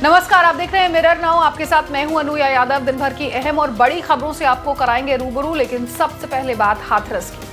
नमस्कार, आप देख रहे हैं मिरर नाउ। आपके साथ मैं हूं अनुया यादव। दिन भर की अहम और बड़ी खबरों से आपको कराएंगे रूबरू, लेकिन सबसे पहले बात हाथरस की।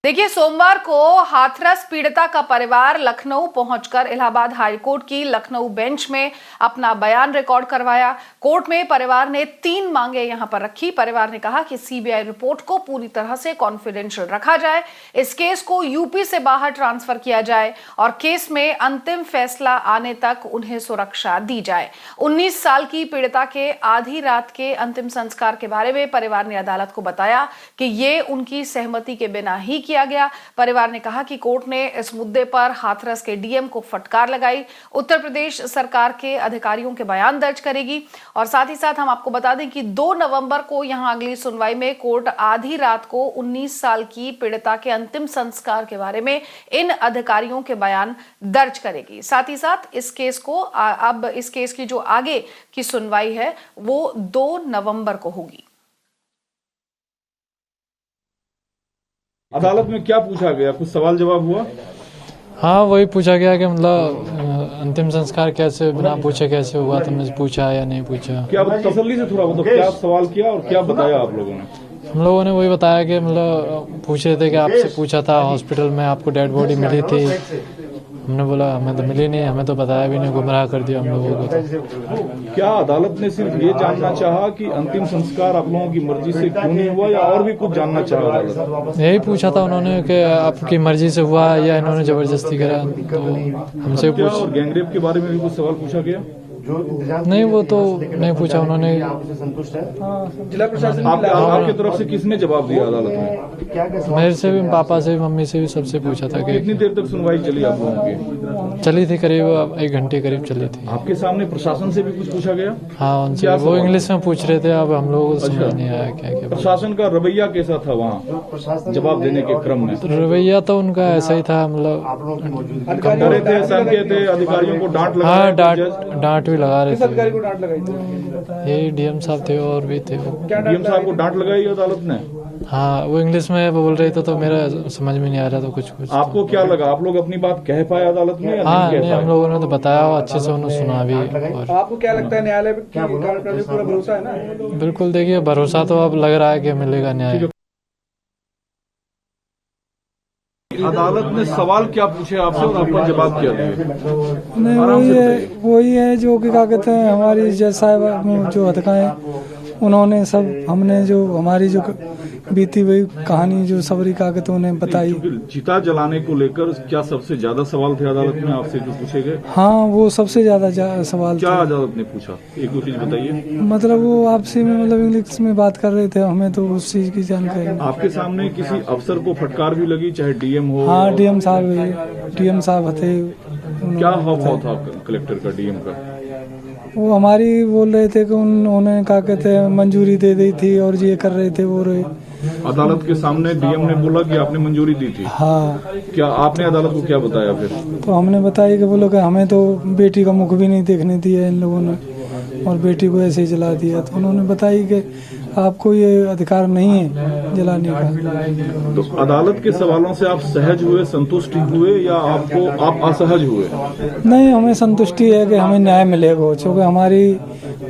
देखिए, सोमवार को हाथरस पीड़िता का परिवार लखनऊ पहुंचकर इलाहाबाद हाईकोर्ट की लखनऊ बेंच में अपना बयान रिकॉर्ड करवाया। कोर्ट में परिवार ने 3 मांगे यहां पर रखी। परिवार ने कहा कि सीबीआई रिपोर्ट को पूरी तरह से कॉन्फिडेंशियल रखा जाए, इस केस को यूपी से बाहर ट्रांसफर किया जाए और केस में अंतिम फैसला आने तक उन्हें सुरक्षा दी जाए। 19 साल की पीड़िता के आधी रात के अंतिम संस्कार के बारे में परिवार ने अदालत को बताया कि ये उनकी सहमति के बिना ही किया गया। परिवार ने कहा कि कोर्ट ने इस मुद्दे पर हाथरस के डीएम को फटकार लगाई। उत्तर प्रदेश सरकार के अधिकारियों के बयान दर्ज करेगी। और साथ ही साथ हम आपको बता दें कि 2 नवंबर को यहां अगली सुनवाई में कोर्ट आधी रात को 19 साल की पीड़िता के अंतिम संस्कार के बारे में इन अधिकारियों के बयान दर्ज करेगी। साथ ही साथ इस केस को अब इस केस की जो आगे की सुनवाई है वो 2 नवंबर को होगी। अदालत में क्या पूछा गया, कुछ सवाल जवाब हुआ? हाँ, वही पूछा गया कि मतलब अंतिम संस्कार कैसे बिना पूछे कैसे हुआ, तुमने पूछा या नहीं पूछा। क्या तसल्ली से थोड़ा बताओ, क्या सवाल किया और क्या बताया आप लोगों ने? हम लोगों ने वही बताया कि मतलब पूछ रहे थे कि आपसे पूछा था हॉस्पिटल में आपको डेड बॉडी मिली थी। हमने बोला हमें तो मिली नहीं, हमें तो बताया भी नहीं, गुमराह कर दिया हम लोगों को। तो क्या अदालत ने सिर्फ ये जानना चाहा कि अंतिम संस्कार आप लोगों की मर्जी से क्यों नहीं हुआ, या और भी कुछ जानना चाहा अदालत? यही पूछा था उन्होंने कि आपकी मर्जी से हुआ या इन्होंने जबरदस्ती करा। तो हमसे पूछ और गैंगरेप के बारे में भी कुछ सवाल पूछा गया? नहीं, वो तो नहीं पूछा उन्होंने। जिला प्रशासन आपकी तरफ से किसने जवाब दिया अदालत में? मेरे से भी, पापा से भी, मम्मी से भी, सबसे पूछा था कि कितनी देर तक सुनवाई चली आप लोगों की? चली थी करीब 1 घंटे करीब चली थी। आपके सामने प्रशासन से भी कुछ पूछा गया? हाँ, उनसे वो इंग्लिश में पूछ रहे थे। अब हम लोगों को समझ नहीं आया क्या क्या। प्रशासन का रवैया कैसा था वहाँ जवाब देने के क्रम में? रवैया तो उनका ऐसा ही था, मतलब डरे थे, संकेत थे, अधिकारियों को डांट लगा? हाँ, डांट भी लगा रहे थे। अधिकारी को डांट लगाई थी? यही डीएम साहब थे और भी थे। डीएम साहब को डांट लगाई अदालत ने? हाँ, वो इंग्लिश में बोल रहे थे तो मेरा समझ में नहीं आ रहा था कुछ। आपको क्या लगा, आप लोग अपनी बात कह पाए अदालत में? हाँ, नहीं, हम लोगों ने तो बताया अच्छे से, उन्होंने सुना भी। और आपको क्या लगता है, न्यायालय की कार्यप्रणाली पूरा भरोसा है ना? बिल्कुल, देखिए भरोसा तो अब लग रहा है कि मिलेगा न्याय। अदालत ने सवाल क्या पूछे आपसे और आपका जवाब क्या दिए? नहीं, वही है जो कि क्या कहते हैं, हमारी जज साहब जो अधिकारी उन्होंने सब, हमने जो हमारी जो बीती हुई कहानी जो सबरी का कहते उन्हें बताई। चिता जलाने को लेकर क्या सबसे ज्यादा सवाल थे अदालत में आपसे जो पूछे गए? हाँ, वो सबसे ज्यादा सवाल क्या अदालत ने पूछा, एक दो चीज बताइए। मतलब वो आपसी में मतलब इंग्लिश में बात कर रहे थे, हमें तो उस चीज की जानकारी। आपके सामने किसी अफसर को फटकार भी लगी, चाहे डीएम हो? हाँ, डीएम साहब थे। क्या हाव था कलेक्टर का, डीएम का? वो हमारी बोल रहे थे कि उन्होंने क्या कहते हैं मंजूरी दे दी थी और ये कर रहे थे वो रहे। अदालत के सामने डीएम ने बोला कि आपने मंजूरी दी थी? हाँ। क्या आपने अदालत को क्या बताया फिर? तो हमने बताया कि वो लोग हमें तो बेटी का मुख भी नहीं देखने दिया इन लोगों ने और बेटी को ऐसे ही जला दिया। तो उन्होंने बताया कि आपको ये अधिकार नहीं है जलाने का। तो अदालत के सवालों से आप सहज हुए, संतुष्ट हुए, या आप असहज हुए? नहीं, हमें संतुष्टि है कि हमें न्याय मिलेगा, क्योंकि हमारी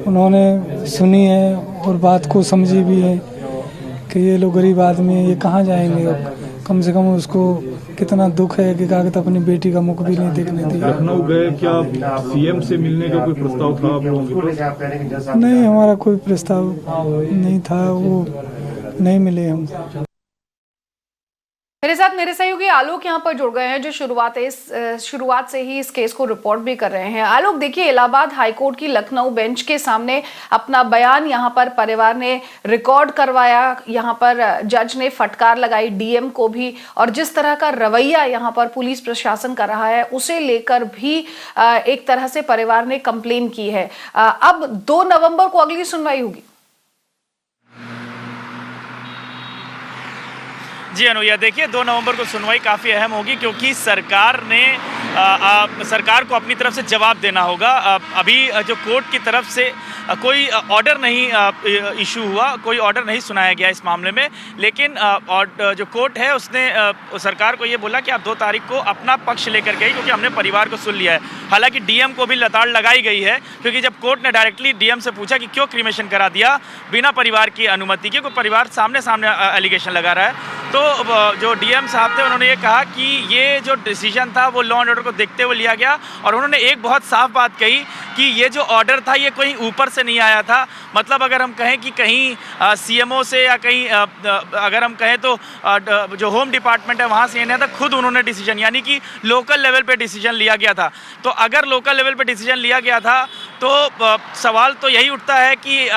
उन्होंने सुनी है और बात को समझी भी है कि ये लोग गरीब आदमी है, ये कहाँ जाएंगे। कम से कम उसको कितना दुख है कि कागज अपनी बेटी का मुख भी नहीं देखने दिया। लखनऊ गए, क्या सीएम से मिलने का कोई प्रस्ताव था आप लोगों के पास? नहीं, हमारा कोई प्रस्ताव नहीं था, वो नहीं मिले हम। मेरे साथ मेरे सहयोगी आलोक यहाँ पर जुड़ गए हैं, जो शुरुआत से ही इस केस को रिपोर्ट भी कर रहे हैं। आलोक, देखिए, इलाहाबाद हाईकोर्ट की लखनऊ बेंच के सामने अपना बयान यहाँ पर परिवार ने रिकॉर्ड करवाया। यहाँ पर जज ने फटकार लगाई डीएम को भी, और जिस तरह का रवैया यहाँ पर पुलिस प्रशासन कर रहा है उसे लेकर भी एक तरह से परिवार ने कंप्लेन की है। अब 2 नवंबर को अगली सुनवाई होगी। जी अनुया, देखिए 2 नवंबर को सुनवाई काफ़ी अहम होगी, क्योंकि सरकार ने सरकार को अपनी तरफ से जवाब देना होगा। अभी जो कोर्ट की तरफ से कोई ऑर्डर नहीं इशू हुआ, कोई ऑर्डर नहीं सुनाया गया इस मामले में, लेकिन जो कोर्ट है उसने सरकार को ये बोला कि आप 2 तारीख को अपना पक्ष लेकर गई, क्योंकि हमने परिवार को सुन लिया है। हालांकि डीएम को भी लताड़ लगाई गई है, क्योंकि जब कोर्ट ने डायरेक्टली डीएम से पूछा कि क्यों क्रीमेशन करा दिया बिना परिवार की अनुमति के, कोई परिवार सामने एलिगेशन लगा रहा है, तो जो डीएम साहब थे उन्होंने ये कहा कि ये जो डिसीजन था वो लॉ एंड ऑर्डर को देखते हुए लिया गया। और उन्होंने एक बहुत साफ बात कही कि ये जो ऑर्डर था ये कोई ऊपर से नहीं आया था। मतलब अगर हम कहें कि कहीं सीएमओ से या कहीं अगर हम कहें तो जो होम डिपार्टमेंट है वहाँ से नहीं था, खुद उन्होंने डिसीजन, यानी कि लोकल लेवल पे डिसीजन लिया गया था। तो अगर लोकल लेवल पे डिसीजन लिया गया था तो सवाल तो यही उठता है कि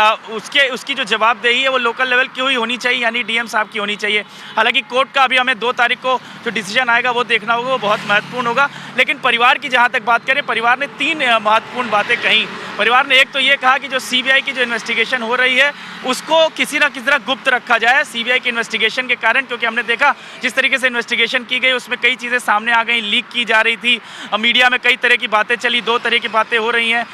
उसकी जो जवाबदेही है वो लोकल लेवल की हुई होनी चाहिए, यानी डीएम साहब की होनी चाहिए। हालांकि कोर्ट का अभी हमें 2 तारीख को जो डिसीजन आएगा वो देखना होगा, वो बहुत महत्वपूर्ण होगा। लेकिन परिवार की जहाँ तक बात करें, परिवार ने 3 महत्वपूर्ण बातें कही। परिवार ने एक तो ये कहा कि जो सीबीआई की जो इन्वेस्टिगेशन हो रही है उसको किसी ना किसी तरह गुप्त रखा जाए सीबीआई की इन्वेस्टिगेशन के कारण, क्योंकि हमने देखा जिस तरीके से इन्वेस्टिगेशन की गई उसमें कई चीज़ें सामने आ गई, लीक की जा रही थी, मीडिया में कई तरह की बातें चली, 2 तरह की बातें हो रही हैं,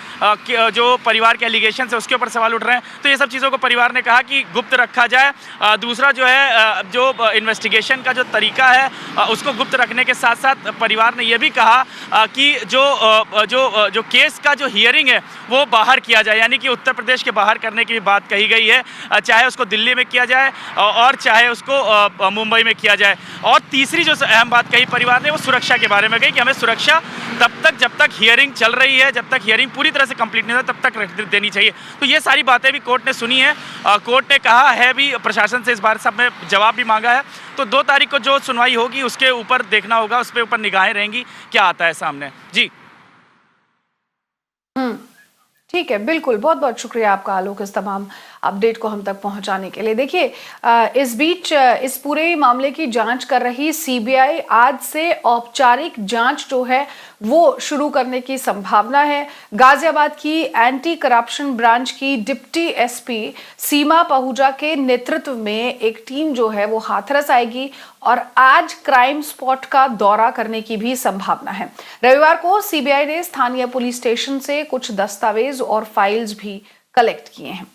जो परिवार के एलिगेशन है उसके ऊपर सवाल उठ रहे हैं। तो ये सब चीज़ों को परिवार ने कहा कि गुप्त रखा जाए। दूसरा जो है जो इन्वेस्टिगेशन का जो तरीका है उसको गुप्त रखने के साथ साथ परिवार ने यह भी कहा कि जो केस का जो हियरिंग है वो बाहर किया जाए, यानी कि उत्तर प्रदेश के बाहर करने की भी बात कही गई है, चाहे उसको दिल्ली में किया जाए और चाहे उसको मुंबई में किया जाए। और तीसरी जो अहम बात कही परिवार ने वो सुरक्षा के बारे में कही कि हमें सुरक्षा तब तक जब तक हियरिंग चल रही है, जब तक हियरिंग पूरी तरह से कंप्लीट नहीं हो तब तक देनी चाहिए। तो ये सारी बातें भी कोर्ट ने सुनी है। कोर्ट ने कहा है भी, प्रशासन से इस बार सब में जवाब भी मांगा है। तो 2 तारीख को जो सुनवाई होगी उसके ऊपर देखना होगा, उस पर ऊपर निगाहें रहेंगी क्या आता है सामने। जी ठीक है, बिल्कुल, बहुत बहुत शुक्रिया आपका आलोक इस तमाम अपडेट को हम तक पहुंचाने के लिए। देखिए, इस बीच इस पूरे मामले की जांच कर रही सीबीआई आज से औपचारिक जांच जो है वो शुरू करने की संभावना है। गाजियाबाद की एंटी करप्शन ब्रांच की डिप्टी एसपी सीमा पहूजा के नेतृत्व में एक टीम जो है वो हाथरस आएगी और आज क्राइम स्पॉट का दौरा करने की भी संभावना है। रविवार को सीबीआई ने स्थानीय पुलिस स्टेशन से कुछ दस्तावेज और फाइल्स भी कलेक्ट किए हैं।